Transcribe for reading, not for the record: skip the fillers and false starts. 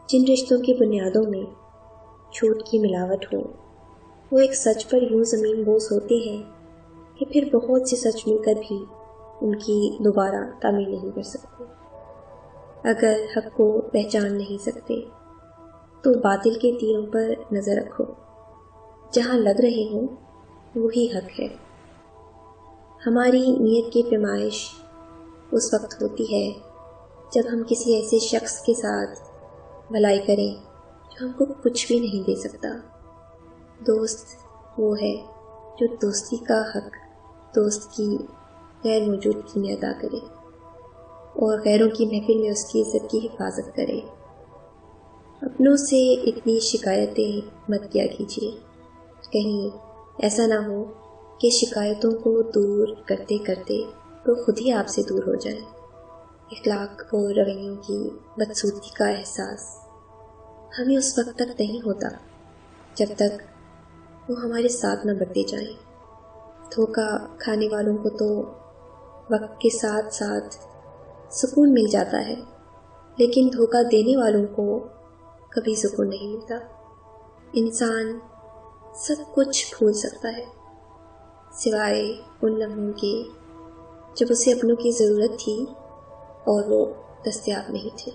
جن رشتوں کی بنیادوں میں جھوٹ کی ملاوٹ ہو، وہ ایک سچ پر یوں زمین بوس ہوتے ہیں کہ پھر بہت سے سچ مل کر بھی ان کی دوبارہ تعمیر نہیں کر سکتے۔ اگر حق کو پہچان نہیں سکتے تو باطل کے تیروں پر نظر رکھو، جہاں لگ رہے ہوں وہی حق ہے۔ ہماری نیت کی پیمائش اس وقت ہوتی ہے جب ہم کسی ایسے شخص کے ساتھ بھلائی کریں جو ہم کو کچھ بھی نہیں دے سکتا۔ دوست وہ ہے جو دوستی کا حق دوست کی غیر موجودگی میں ادا کرے اور غیروں کی محفل میں اس کی عزت کی حفاظت کرے۔ اپنوں سے اتنی شکایتیں مت کیا کیجیے، کہیں ایسا نہ ہو کہ شکایتوں کو دور کرتے کرتے وہ خود ہی آپ سے دور ہو جائیں۔ اخلاق اور رویوں کی بدسلوکی کا احساس ہمیں اس وقت تک نہیں ہوتا جب تک وہ ہمارے ساتھ نہ بڑھتے جائیں۔ دھوکہ کھانے والوں کو تو وقت کے ساتھ ساتھ سکون مل جاتا ہے، لیکن دھوکہ دینے والوں کو کبھی سکون نہیں ملتا۔ انسان سب کچھ بھول سکتا ہے سوائے ان لمحوں کے جب اسے اپنوں کی ضرورت تھی اور وہ دستیاب نہیں تھے۔